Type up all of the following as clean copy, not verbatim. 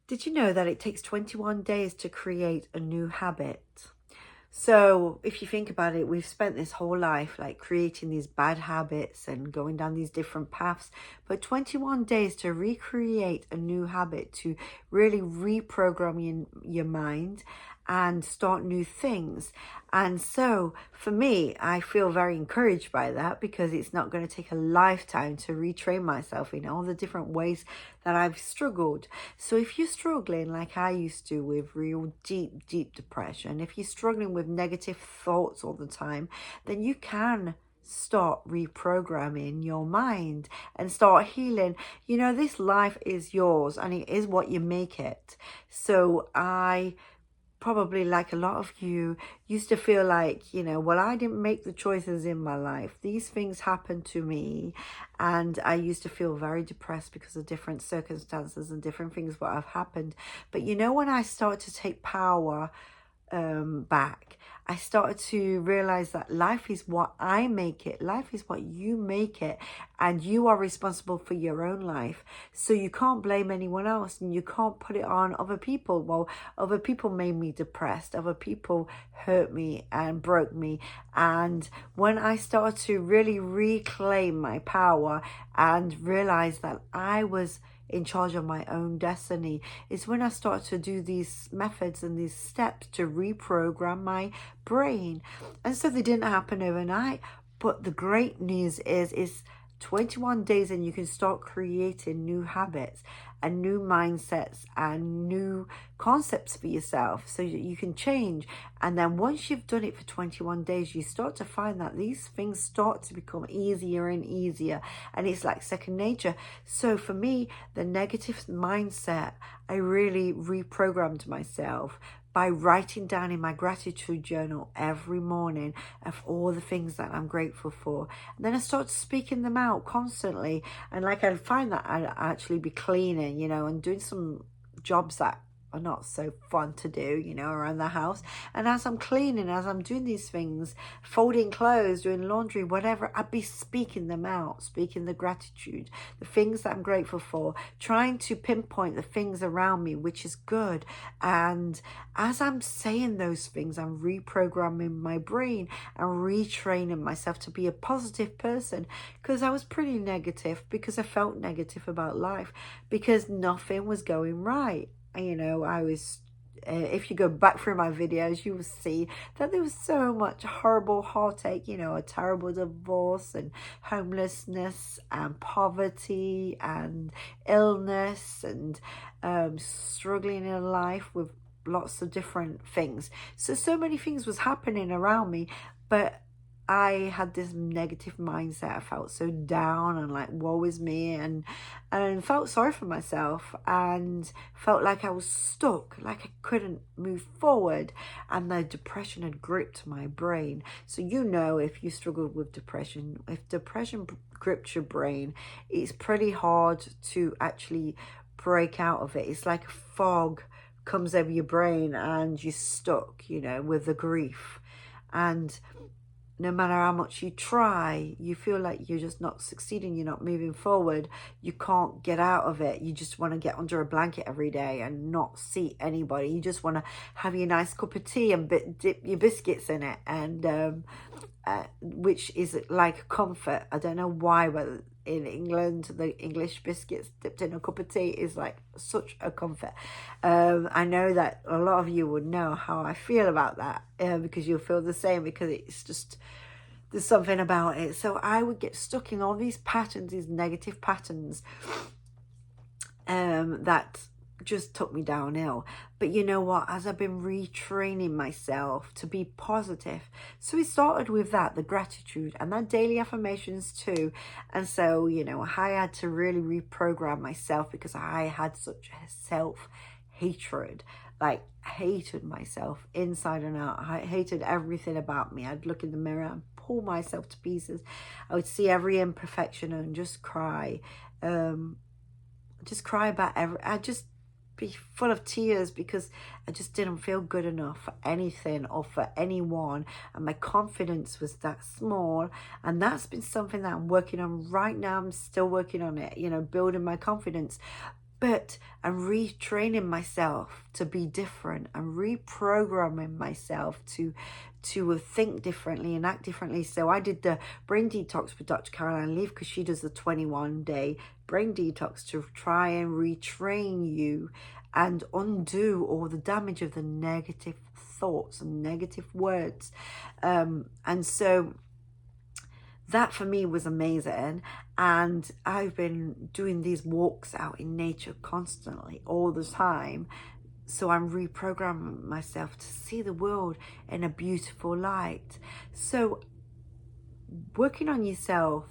Did you know that it takes 21 days to create a new habit? So if you think about it, we've spent this whole life like creating these bad habits and going down these different paths. But 21 days to recreate a new habit, to really reprogram your mind and start new things. And so for me, I feel very encouraged by that, because it's not going to take a lifetime to retrain myself in all the different ways that I've struggled. So if you're struggling like I used to with real deep depression, if you're struggling with negative thoughts all the time, then you can start reprogramming your mind and start healing. You know, this life is yours and it is what you make it. So I probably, like a lot of you, used to feel like, well, I didn't make the choices in my life. These things happened to me. And I used to feel very depressed because of different circumstances and different things that have happened. But when I start to take power back, I started to realize that life is what I make it. Life is what you make it, and you are responsible for your own life. So you can't blame anyone else, and you can't put it on other people. Well, other people made me depressed. Other people hurt me and broke me. And when I started to really reclaim my power and realize that I was in charge of my own destiny, is when I start to do these methods and these steps to reprogram my brain. And so they didn't happen overnight, but the great news is 21 days and you can start creating new habits and new mindsets and new concepts for yourself so that you can change. And then once you've done it for 21 days, you start to find that these things start to become easier and easier, and it's like second nature. So for me, the negative mindset, I really reprogrammed myself by writing down in my gratitude journal every morning of all the things that I'm grateful for. And then I started speaking them out constantly. And like, I'd find that I'd actually be cleaning, and doing some jobs that are not so fun to do, around the house. And as I'm cleaning, as I'm doing these things, folding clothes, doing laundry, whatever, I'd be speaking them out, speaking the gratitude, the things that I'm grateful for, trying to pinpoint the things around me, which is good. And as I'm saying those things, I'm reprogramming my brain and retraining myself to be a positive person, because I was pretty negative, because I felt negative about life, because nothing was going right. I was, if you go back through my videos, you will see that there was so much horrible heartache, a terrible divorce and homelessness and poverty and illness and struggling in life with lots of different things. So many things was happening around me, but I had this negative mindset. I felt so down and like, woe is me, and felt sorry for myself and felt like I was stuck, like I couldn't move forward, and the depression had gripped my brain. So if you struggled with depression, if depression gripped your brain, it's pretty hard to actually break out of it. It's like a fog comes over your brain and you're stuck, with the grief. And no matter how much you try, you feel like you're just not succeeding, you're not moving forward, you can't get out of it. You just want to get under a blanket every day and not see anybody. You just want to have your nice cup of tea and dip your biscuits in it, and which is like comfort. I don't know why, but in England, the English biscuits dipped in a cup of tea is like such a comfort. I know that a lot of you would know how I feel about that, because you'll feel the same, because it's just, there's something about it. So I would get stuck in all these patterns, these negative patterns, that just took me downhill. But you know what, as I've been retraining myself to be positive, so we started with that, the gratitude, and that daily affirmations too. And so I had to really reprogram myself, because I had such self-hatred, like hated myself inside and out. I hated everything about me. I'd look in the mirror and pull myself to pieces. I would see every imperfection and just cry, about I'd just be full of tears, because I just didn't feel good enough for anything or for anyone, and my confidence was that small. And that's been something that I'm working on right now. I'm still working on it, building my confidence. but I'm retraining myself to be different. I'm reprogramming myself to think differently and act differently. So I did the brain detox with Dr. Caroline Leaf, because she does the 21-day brain detox to try and retrain you and undo all the damage of the negative thoughts and negative words. And so that for me was amazing. And I've been doing these walks out in nature constantly all the time. So I'm reprogramming myself to see the world in a beautiful light. So working on yourself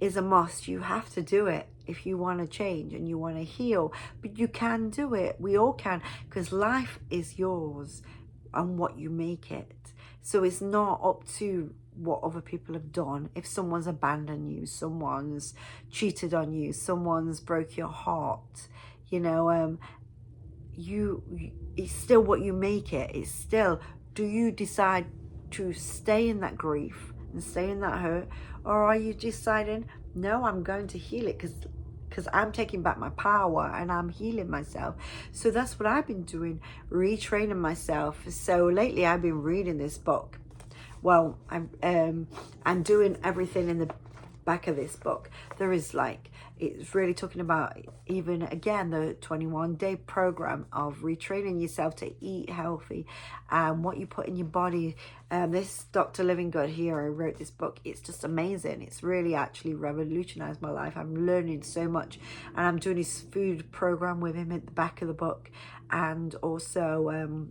is a must. You have to do it if you want to change and you want to heal. But you can do it. We all can, because life is yours and what you make it. So it's not up to what other people have done. If someone's abandoned you, someone's cheated on you, someone's broke your heart, you know, it's still what you make it. It's still, do you decide to stay in that grief and stay in that hurt, or are you deciding, no, I'm going to heal it because I'm taking back my power and I'm healing myself? So that's what I've been doing, retraining myself. So lately I've been reading this book. Well, I'm doing everything in the back of this book. There is it's really talking about, even again, the 21-day program of retraining yourself to eat healthy and what you put in your body. This Dr. Living Good here, I wrote this book. It's just amazing. It's really actually revolutionized my life. I'm learning so much, and I'm doing this food program with him at the back of the book, and also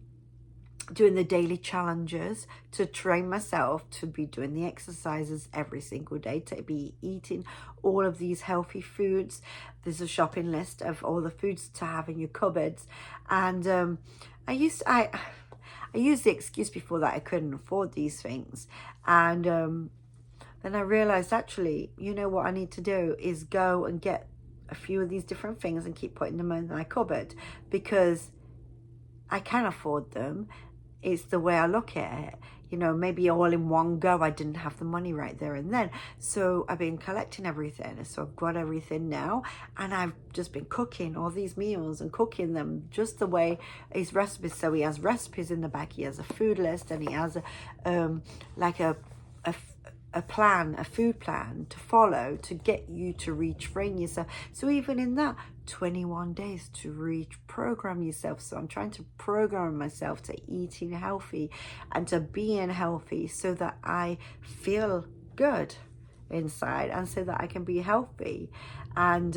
doing the daily challenges to train myself to be doing the exercises every single day, to be eating all of these healthy foods. There's a shopping list of all the foods to have in your cupboards. And I used the excuse before that I couldn't afford these things. And then I realized, actually, you know what I need to do is go and get a few of these different things and keep putting them in my cupboard, because I can afford them. It's the way I look at it. You know, maybe all in one go, I didn't have the money right there and then. So I've been collecting everything. So I've got everything now. And I've just been cooking all these meals and cooking them just the way his recipes. So he has recipes in the back. He has a food list, and he has a plan, a food plan to follow to get you to retrain yourself. So even in that, 21 days to reprogram yourself. So I'm trying to program myself to eating healthy and to being healthy, so that I feel good inside and so that I can be healthy. And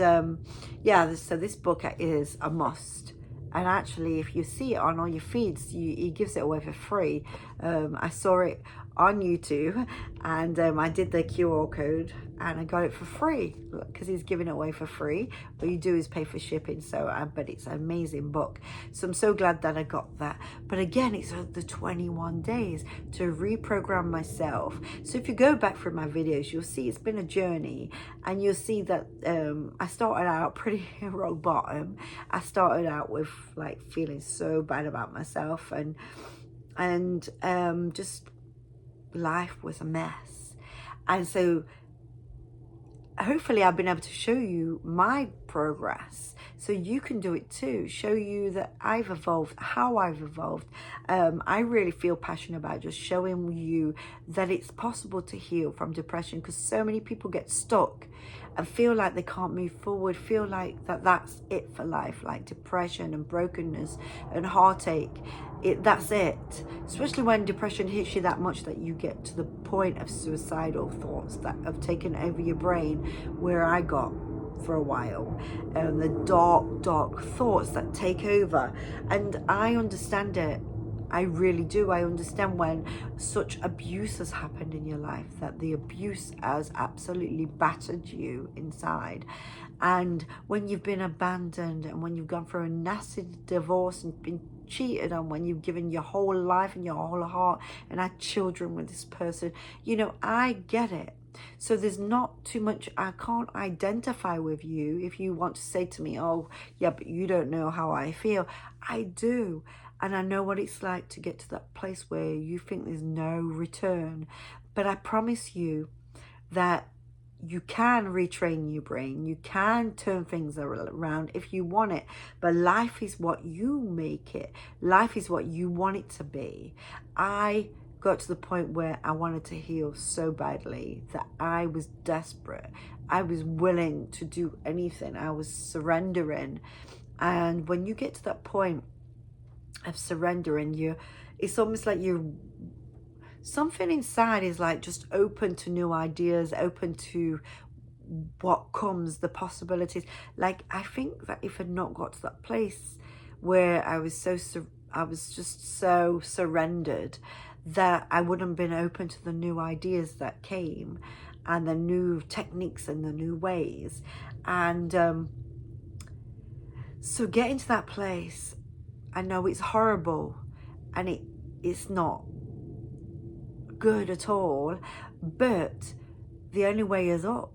yeah, so this book is a must. And actually, if you see it on all your feeds, he gives it away for free. I saw it on YouTube, and I did the QR code and I got it for free, because he's giving it away for free. All you do is pay for shipping. So but it's an amazing book. So I'm so glad that I got that. But again, it's the 21 days to reprogram myself. So if you go back through my videos, you'll see it's been a journey, and you'll see that I started out pretty rock bottom. I started out with feeling so bad about myself, and just life was a mess. And so hopefully I've been able to show you my progress, so you can do it too. Show you that I've evolved, how I've evolved. I really feel passionate about just showing you that it's possible to heal from depression, because so many people get stuck and feel like they can't move forward, feel like that's it for life, like depression and brokenness and heartache. That's it. Especially when depression hits you that much that you get to the point of suicidal thoughts that have taken over your brain, where I got for a while. The dark thoughts that take over. And I understand it. I really do. I understand when such abuse has happened in your life, that the abuse has absolutely battered you inside. And when you've been abandoned, and when you've gone through a nasty divorce and been cheated on, when you've given your whole life and your whole heart and had children with this person, you know, I get it. So there's not too much, I can't identify with you if you want to say to me, oh yeah, but you don't know how I feel. I do. And I know what it's like to get to that place where you think there's no return. But I promise you that you can retrain your brain. You can turn things around if you want it. But life is what you make it. Life is what you want it to be. I got to the point where I wanted to heal so badly that I was desperate. I was willing to do anything. I was surrendering. And when you get to that point of surrendering, it's almost like something inside is like just open to new ideas, open to what comes, the possibilities. Like, I think that if I'd not got to that place where I was just so surrendered, that I wouldn't have been open to the new ideas that came and the new techniques and the new ways. And so getting to that place, I know it's horrible and it's not good at all, but the only way is up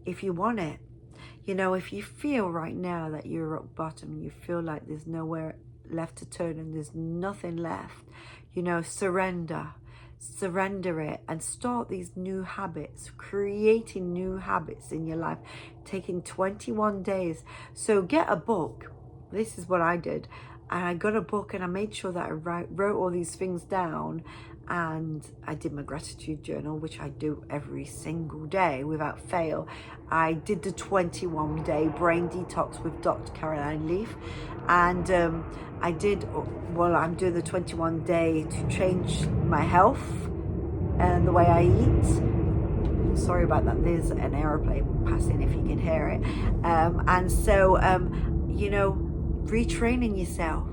if you want it. You know, if you feel right now that you're rock bottom, you feel like there's nowhere left to turn and there's nothing left, you know, surrender it and start these new habits, creating new habits in your life, taking 21 days. So get a book. This is what I did. And I got a book and I made sure that I wrote all these things down, and I did my gratitude journal, which I do every single day without fail. I did the 21-day brain detox with Dr. Caroline Leaf, and I'm doing the 21-day to change my health and the way I eat. Sorry about that, there's an aeroplane passing if you can hear it. And so, you know, retraining yourself,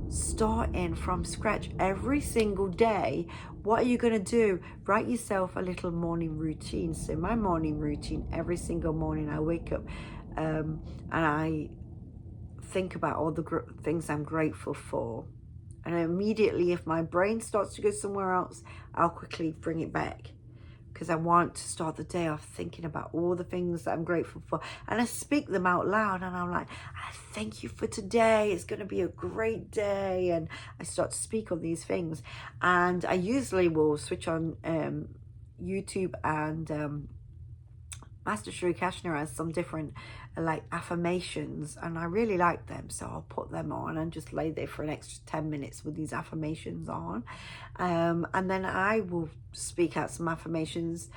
starting from scratch every single day. What are you going to do? Write yourself a little morning routine. So my morning routine, every single morning I wake up and I think about all the things I'm grateful for. And immediately, if my brain starts to go somewhere else, I'll quickly bring it back, because I want to start the day off thinking about all the things that I'm grateful for. And I speak them out loud, and I'm like, I thank you for today. It's going to be a great day. And I start to speak on these things. And I usually will switch on YouTube, and Master Shri Kashner has some different like affirmations, and I really like them, so I'll put them on and just lay there for an extra 10 minutes with these affirmations on, and then I will speak out some affirmations,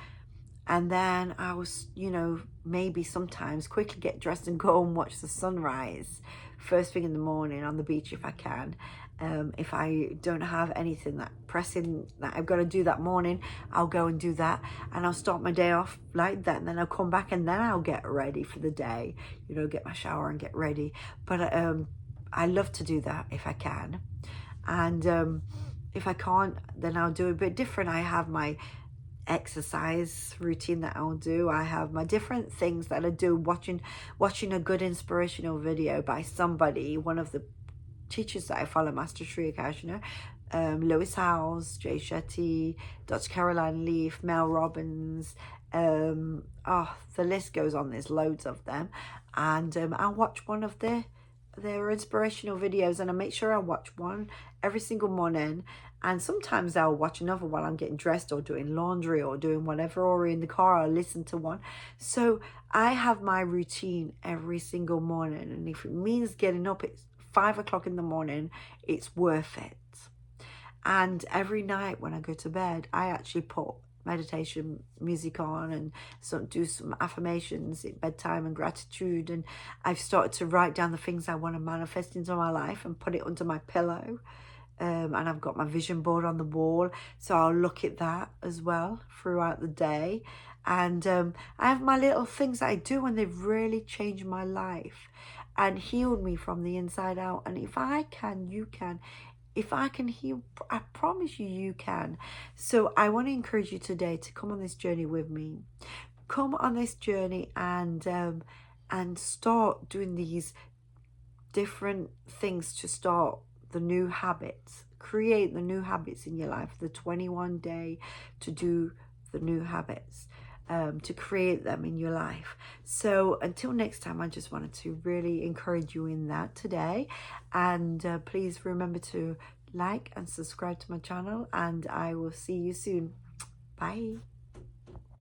and then I was, you know, maybe sometimes quickly get dressed and go and watch the sunrise first thing in the morning on the beach if I can. If I don't have anything that pressing that I've got to do that morning, I'll go and do that, and I'll start my day off like that, and then I'll come back and then I'll get ready for the day, you know, get my shower and get ready. But I love to do that if I can, and if I can't, then I'll do a bit different. I have my exercise routine that I'll do. I have my different things that I do, watching a good inspirational video by somebody, one of the teachers that I follow, Master Shri Akashna, Lewis Howes, Jay Shetty, Dr. Caroline Leaf, Mel Robbins, the list goes on, there's loads of them. And I'll watch one of their inspirational videos, and I make sure I watch one every single morning, and sometimes I'll watch another while I'm getting dressed or doing laundry or doing whatever, or in the car I'll listen to one. So I have my routine every single morning, and if it means getting up at 5 o'clock in the morning, it's worth it. And every night when I go to bed, I actually put meditation music on and do some affirmations at bedtime and gratitude. And I've started to write down the things I want to manifest into my life and put it under my pillow. And I've got my vision board on the wall, so I'll look at that as well throughout the day. And I have my little things that I do, and they've really changed my life and healed me from the inside out. And if I can, you can. If I can heal, I promise you, you can. So I want to encourage you today to come on this journey with me. Come on this journey and start doing these different things to start the new habits. Create the new habits in your life. The 21-day to do the new habits. To create them in your life. So until next time, I just wanted to really encourage you in that today. And please remember to like and subscribe to my channel, and I will see you soon. Bye.